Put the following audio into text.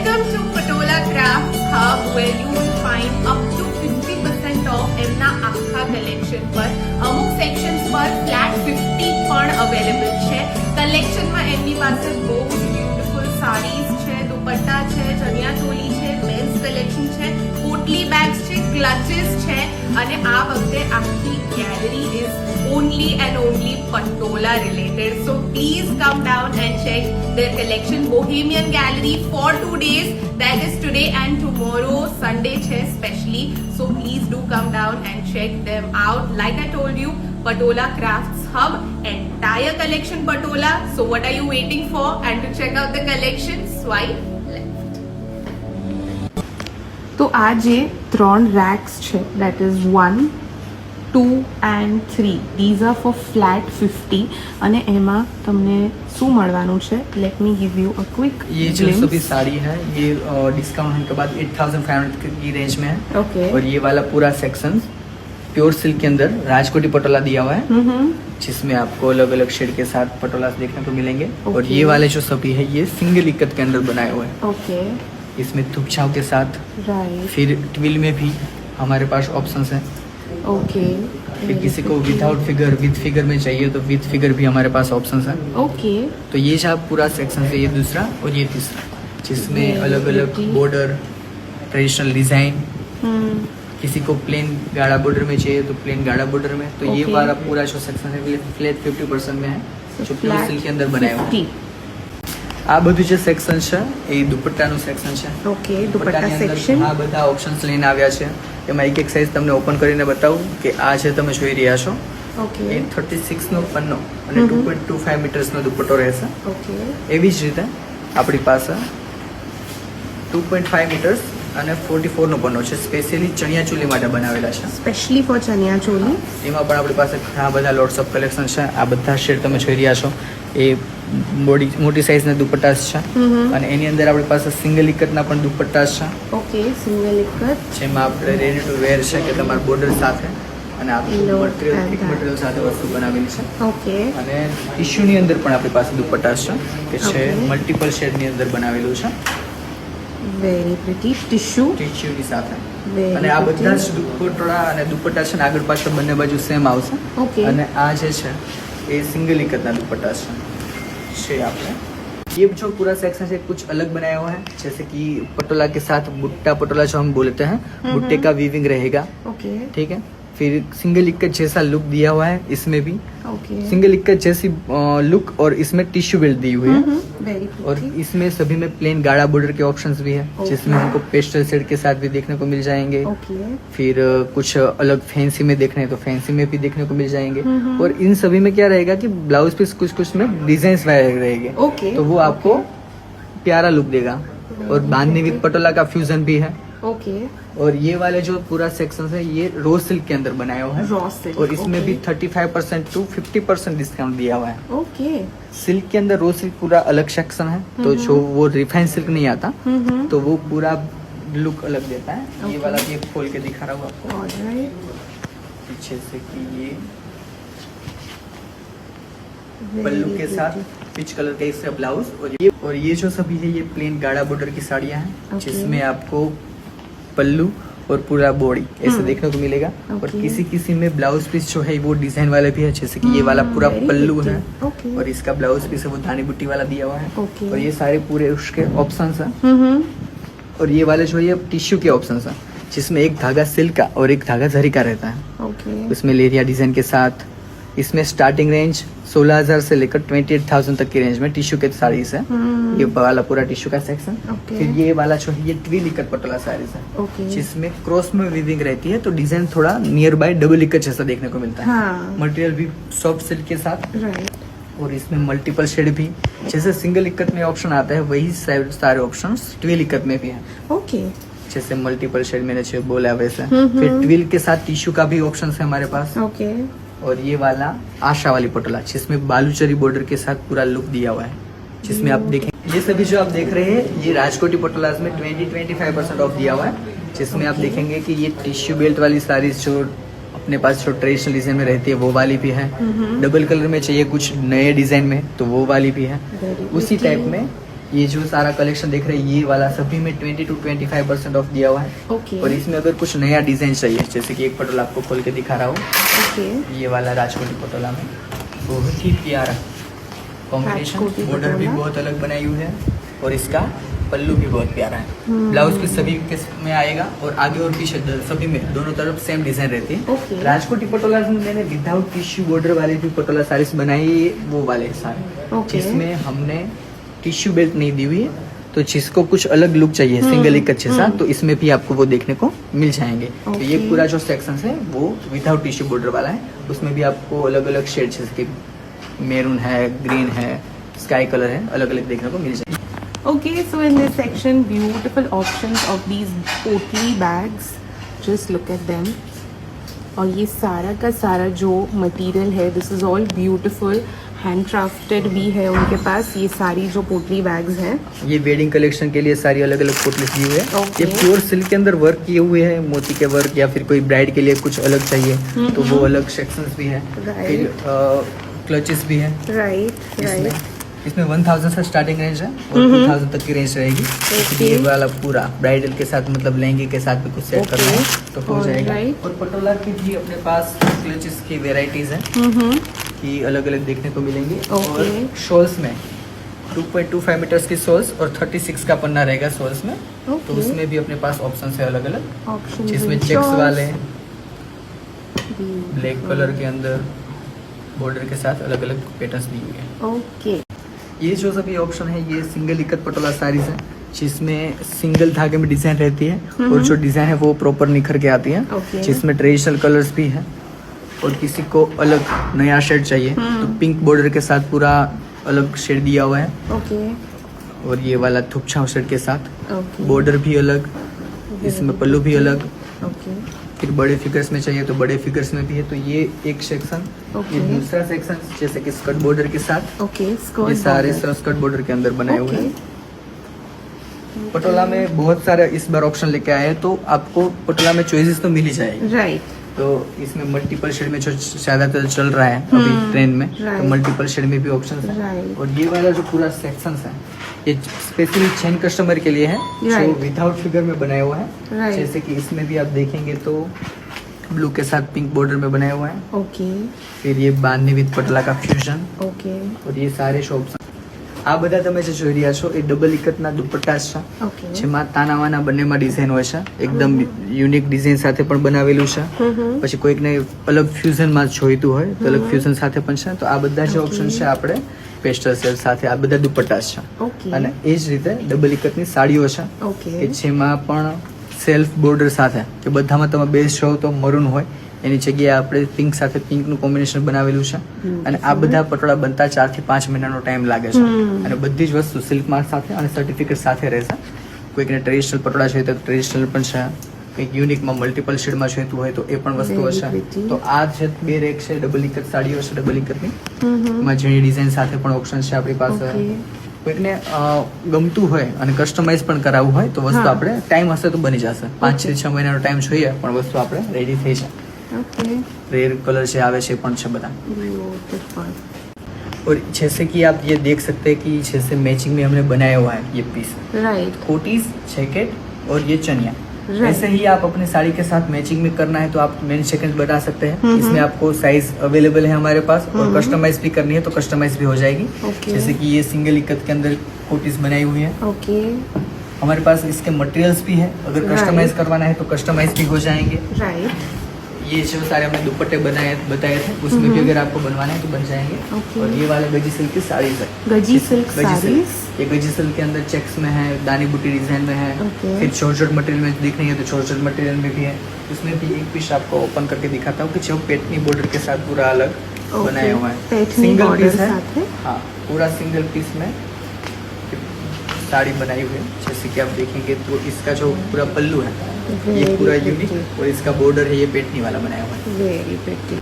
Welcome to Patola Crafts Hub, where you will find up to 50% off એમના આખા collection પર. અમુક sections પર ફ્લેટ 50 પણ અવેલેબલ છે. કલેક્શનમાં એમની પાસે બહુ બ્યુટીફુલ સાડીઝ છે, દુપટ્ટા છે, ચણિયા ચોલી છે, મેન્સ કલેક્શન છે, પોટલી બેગ્સ છે, ક્લચીસ છે અને આ વખતે આખી gallery is only and only Patola related. So please come down and check their collection. Bohemian Gallery for 2 days, that is today and tomorrow, Sunday che especially. So please do come down and check them out. Like I told you, Patola Crafts Hub, entire collection Patola. So what are you waiting for? And to check out the collection, swipe left. તો આ જે 3 racks છે, that is 1, 2 and 3, these are for flat 50 અને એમાં તમને શું મળવાનું છે, let me give you a quick ये जो सभी साड़ी है ये डिस्काउंट होने के बाद 8500 की रेंज में है. Okay. और ये वाला पूरा सेक्शन प्योर सिल्क के अंदर राजकोटी पटोला दिया हुआ है, जिसमें आपको अलग अलग शेड के साथ पटोला देखने को मिलेंगे. और ये वाले जो सभी है ये सिंगल इक्कत के अंदर बनाए हुए हैं. ओके, इसमें थुपछाव के साथ, राइट, फिर ट्विल में भी हमारे पास ऑप्शंस हैं. ओके. फिर किसी को विदाउट फिगर विद फिगर में चाहिए तो विद फिगर भी हमारे पास ऑप्शंस हैं. ओके. तो ये जो पूरा सेक्शन है ये दूसरा और ये तीसरा, जिसमें अलग अलग बॉर्डर, ट्रेडिशनल डिजाइन, किसी को प्लेन गाढ़ा बॉर्डर में चाहिए तो प्लेन गाढ़ा बॉर्डर में. तो ये वाला पूरा जो सेक्शन है फ्लैट 50% में है, जो प्योर सिल्क के अंदर बनाया हुआ है. આ બધું જે સેક્શન છે એ દુપટ્ટાનું સેક્શન છે. Okay, dupatta section. આ બધા ઓપ્શન્સ લઈને આવ્યા છે. એમાં એક એક સાઈઝ તમને ઓપન કરીને બતાવું કે આ જે તમે જોઈ રહ્યા છો ઓકે, એ 36 નો પન્નો અને 2.25 મીટર્સનો દુપટ્ટો રહેશે. ઓકે. એવી જ રીતે આપણી પાસે 2.5 મીટર્સ અને 44 નો પન્નો છે, સ્પેશિયલી ચણિયા ચોલી માટે બનાવેલા છે, સ્પેશિયલી ફોર ચણિયા ચોલી. એમાં પણ આપણી પાસે ઘણા બધા લોટ્સ ઓફ કલેક્શન છે. આ બધા શેડ તમે જોઈ રહ્યા છો એ મોટી સાઇઝના દુપટ્ટા છે અને એની અંદર આપણી પાસે સિંગલ ઇકટના પણ દુપટ્ટા છે. ઓકે, સિંગલ ઇકટ, જેમાં આપણે રેડી ટુ વેર છે કે તમારા બોર્ડર સાથે અને આખું મટીરિયલ સાથે વસ્તુ બનાવેલી છે. ઓકે. અને ટિશ્યુની અંદર પણ આપણી પાસે દુપટ્ટા છે કે છે મલ્ટિપલ શેડની અંદર બનાવેલું છે, વેરી પ્રિટી. ટિશ્યુની સાથે. અને આ બધા જ દુપટ્ટા અને દુપટ્ટા છે ને આગળ પાછળ બંને બાજુ સેમ આવશે. ઓકે. અને આ જે છે ये सिंगल इकतना दुपट्टा है. आपने ये जो पूरा सेक्शन है कुछ अलग बनाया हुआ है, जैसे कि पटोला के साथ बुट्टा पटोला जो हम बोलते हैं, बुट्टे का वीविंग रहेगा. ओके. ठीक है. फिर सिंगल इक्कत जैसा लुक दिया हुआ है इसमें भी. ओके. सिंगल इक्कत जैसी लुक और इसमें टिश्यू बेल्ट दी हुई है. और इसमें सभी में प्लेन गाढ़ा बॉर्डर के ऑप्शंस भी है, जिसमें हमको पेस्टल शेड के साथ भी देखने को मिल जाएंगे. फिर कुछ अलग फैंसी में देखने हैं तो फैंसी में भी देखने को मिल जाएंगे. और इन सभी में क्या रहेगा कि ब्लाउज पीस कुछ कुछ में डिजाइन रहेंगे, तो वो आपको प्यारा लुक देगा. और बांधनी विद पटोला का फ्यूजन भी है. ओके. और ये वाले जो पूरा सेक्शन है ये रॉ सिल्क के अंदर बनाया हुआ है. Raw silk. और इसमें भी 35% टू 50% डिस्काउंट दिया हुआ है. ओके. सिल्क के अंदर रॉ सिल्क पूरा अलग सेक्शन है, तो जो वो रिफाइन सिल्क नहीं आता तो वो पूरा लुक अलग देता है. ये वाला भी खोल के दिखा रहा हूँ आपको पीछे से कि ये पल्लू के साथ पिच कलर का इसका ब्लाउज. और ये जो सभी है ये प्लेन गाढ़ा बॉर्डर की साड़ियाँ हैं, जिसमें आपको पल्लू और पूरा बॉडी ऐसे देखने को मिलेगा. और किसी किसी में ब्लाउज पीस जो है वो डिजाइन वाले भी है, जैसे कि ये वाला पूरा पल्लू है और इसका ब्लाउज पीस है वो धानी बुट्टी वाला दिया हुआ है. और ये सारे पूरे उसके ऑप्शंस हैं. और ये वाले जो है टिश्यू के ऑप्शंस हैं, जिसमें एक धागा सिल्क का और एक धागा जरी का रहता है. उसमें लेरिया डिजाइन के साथ. इसमें स्टार्टिंग रेंज 16,000 से लेकर 28,000 तक की रेंज में टिश्यू के साड़ीज है. ये वाला पूरा टिश्यू का सेक्शन. फिर ये वाला जो है ये ट्विल इकट पटोला साड़ीज है, जिसमें क्रॉस में वीविंग रहती है, तो डिजाइन थोड़ा नियर बाय डबल इकट जैसा देखने को मिलता है. मटेरियल भी सॉफ्ट सिल्क के साथ. और इसमें मल्टीपल शेड भी, जैसे सिंगल इकट में ऑप्शन आता है वही सारे ऑप्शन ट्विल इकट में भी है. ओके. जैसे मल्टीपल शेड मैंने जो बोला वैसे. फिर ट्विल के साथ टिश्यू का भी ऑप्शन है हमारे पास. ओके. और ये वाला आशा वाली पटोला, जिसमें बालूचरी बॉर्डर के साथ पूरा लुक दिया हुआ है, जिसमें आप देखेंगे ये सभी जो आप देख रहे हैं ये राजकोटी पटोलाज में 20-25% ऑफ दिया हुआ है, जिसमें आप देखेंगे कि ये टिश्यू बेल्ट वाली साड़ीज जो अपने पास जो ट्रेडिशनल डिजाइन में रहती है वो वाली भी है. डबल कलर में चाहिए कुछ नए डिजाइन में तो वो वाली भी है. उसी टाइप में ये जो सारा कलेक्शन देख रहे हैं ये वाला सभी में 20 to 25% ऑफ दिया हुआ है। ओके और इसमें अगर कुछ नया डिजाइन चाहिए, जैसे कि एक पटोला आपको खोल के दिखा रहा हूँ, ओके ये वाला राजकोटी पटोला में बहुत ही प्यारा कॉम्बिनेशन, राजकोटी बॉर्डर भी पटोला। बहुत अलग बनाई हुई है और इसका पल्लू भी बहुत प्यारा है। ब्लाउज भी सभी के में आएगा और आगे और पीछे सभी में दोनों तरफ सेम डिजाइन रहती है। ओके राजकोटी पटोला में मैंने विदाउट टिश्यू बॉर्डर वाले भी पटोला सारीस बनाई है, वो वाले सारे ओके। जिसमें हमने टिश्यू बेल्ट नहीं दी हुई है, तो जिसको कुछ अलग लुक चाहिए सिंगल एक अच्छे सा, तो इसमें भी आपको वो देखने को मिल जाएंगे। तो ये ओके। पूरा जो सेक्शन है वो विदाउट टिश्यू बॉर्डर वाला है, उसमें भी आपको अलग अलग शेड जैसे कि मेरून है, ग्रीन है, स्काई कलर है, अलग अलग देखने को मिल जाएंगे। Okay, so in this section, beautiful options of these potli bags. Just look at them. और ये सारा का सारा जो मटेरियल है, this is all beautiful, handcrafted भी है उनके पास। ये सारी जो पोटली बैग्स हैं, ये वेडिंग कलेक्शन के लिए सारी अलग अलग पोटलीस दी हुई है। Okay. ये प्योर सिल्क के अंदर वर्क किए हुए हैं, मोती के वर्क, या फिर कोई ब्राइड के लिए कुछ अलग चाहिए तो वो अलग सेक्शंस भी है। Right. फिर क्लचेस भी है राइट इसमें। राइट। इसमें 1000 से स्टार्टिंग रेंज है और 2000 तक की रेंज रहेगी। Okay. ये वाला पूरा ब्राइडल के साथ मतलब लहंगे के साथ भी कुछ सेट Okay. करना है तो हो जाएगा। Alright. और पटोला की भी अपने पास क्लचेस की वेराइटीज है कि अलग अलग देखने को मिलेंगे। Okay. और शॉल्स में 2.25 मीटर्स की शॉल्स और 36 का पन्ना रहेगा शॉल्स में। तो Okay. उसमें भी अपने पास ऑप्शन है अलग अलग, ऑप्शन जिसमें चेक्स वाले हैं, ब्लैक कलर के अंदर बॉर्डर के साथ अलग अलग पैटर्न्स दी हुई है। ओके ये जो सभी ऑप्शन है ये सिंगल इकत पटोला साड़ीज है, जिसमें सिंगल धागे में डिजाइन रहती है और जो डिजाइन है वो प्रॉपर निखर के आती है। Okay. जिसमें ट्रेडिशनल कलर्स भी है और किसी को अलग नया शेड चाहिए तो पिंक बॉर्डर के साथ पूरा अलग शेड दिया हुआ है। ओके और ये वाला थुपछाव शेड के साथ ओके बॉर्डर भी अलग, इसमें पल्लू भी अलग। ओके फिर बड़े फिगर्स में चाहिए तो बड़े फिगर्स में भी है। तो ये एक सेक्शन, ये Okay. दूसरा सेक्शन जैसे कि स्कर्ट बॉर्डर के साथ, ओके ये स्कर्ट सारे स्कर्ट बॉर्डर के अंदर बनाए हुए हैं। पटोला में बहुत सारे इस बार ऑप्शन लेके आए हैं, तो आपको पटोला में चॉइसेस तो मिल ही जाएगी। राइट तो इसमें मल्टीपल शेड में जो ज्यादातर चल रहा है अभी ट्रेंड में, right. तो मल्टीपल शेड में भी ऑप्शन है। Right. और ये वाला जो पूरा सेक्शन है ये स्पेशली चेन कस्टमर के लिए है जो Right. विदाउट फिगर में बनाया हुआ है। Right. जैसे कि इसमें भी आप देखेंगे तो ब्लू के साथ पिंक बॉर्डर में बनाया हुआ है। ओके फिर ये बांधनी विद पटला का फ्यूजन ओके और ये सारे શોપ્સ આ બધા તમે જે જોઈ રહ્યા છો એ ડબલ ઇકતના દુપટ્ટા છે, ઓકે જેમાં તાનાવાના બંનેમાં ડિઝાઇન હોય છે, એકદમ યુનિક ડિઝાઇન સાથે પણ બનાવેલું છે। પછી કોઈકને અલગ ફ્યુઝનમાં જોઈતું હોય તો અલગ ફ્યુઝન સાથે પણ છે। તો આ બધા જે ઓપ્શન છે આપણે પેસ્ટલ સેલ સાથે આ બધા દુપટ્ટા છે ઓકે અને એ જ રીતે ડબલ ઇકતની સાડીઓ છે ઓકે કે જેમાં પણ સેલ્ફ બોર્ડર સાથે કે બધામાં તમે બેઝ છો તો મરૂન હોય એની જગ્યાએ આપણે પિંક સાથે પિંકનું કોમ્બિનેશન બનાવેલું છે અને આ બધા પટોળા બનતા 4 થી 5 મહિનાનો ટાઈમ લાગે છે અને બધી જ વસ્તુ સિલ્ક માર્ક સાથે અને સર્ટિફિકેટ સાથે રહેશે। કોઈકને ટ્રેડિશનલ પટોળા જોઈએ તો ટ્રેડિશનલ પણ છે, કંઈક યુનિકમાં મલ્ટિપલ શેડમાં જોઈતું હોય તો એ પણ વસ્તુ Very હશે। pretty. તો આ જે બે રેક છે ડબલ ઇકત સાડીઓ છે ડબલ ઇકતની, એમાં ઝીણી ડિઝાઇન સાથે પણ ઓપ્શન છે આપણી પાસે। ઓકે કોઈકને ગમતું હોય અને કસ્ટમાઇઝ પણ કરાવવું હોય તો વસ્તુ હા. આપણે ટાઈમ હશે તો બની જશે। 5 થી 6 મહિનાનો ટાઈમ જોઈએ પણ વસ્તુ આપણે રેડી થઈ જાય। ओके रेयर कलर से आवे से पण છે બધા। ब्यूटीफुल और जैसे कि आप ये देख सकते हैं कि जैसे मैचिंग में हमने बनाया हुआ है ये पीस, राइट कोटीज, जैकेट और ये चनिया। Right. ऐसे ही आप अपने साड़ी के साथ मैचिंग में करना है तो आप मेन सेकंड बता सकते हैं। इसमें आपको साइज अवेलेबल है हमारे पास और कस्टमाइज भी करनी है तो कस्टमाइज भी हो जाएगी। Okay. जैसे कि ये सिंगल इकत के अंदर कोटीज बनाई हुई है, ओके हमारे पास इसके मटेरियल्स भी है, अगर Right. कस्टमाइज करवाना है तो कस्टमाइज भी हो जाएंगे। राइट ये जो सारे हमने दुपट्टे बताए थे उसमें भी अगर आपको बनवाना है तो बन जाएंगे। Okay. और ये वाले गजी सिल्क की साड़ीज है, गजी सिल्क गजी साड़ीज सिल्क, ये गजी सिल्क के अंदर चेक्स में है, दानी बूटी डिजाइन में है। Okay. फिर चॉर्जेट मटेरियल में दिख रही है तो चॉर्जेट मटेरियल में भी है। उसमें भी एक पीस आपको ओपन करके दिखाता हूँ कि जो पेटनी बॉर्डर के साथ पूरा अलग Okay. बनाया हुआ है। पेटनी सिंगल border पीस है, साथ है? हाँ पूरा सिंगल पीस में साड़ी बनाई हुई है। जैसे कि आप देखेंगे तो इसका जो पूरा पल्लू है ये Very पूरा pretty. यूनिक और इसका बॉर्डर है ये पेटनी वाला बनाया हुआ है। Very pretty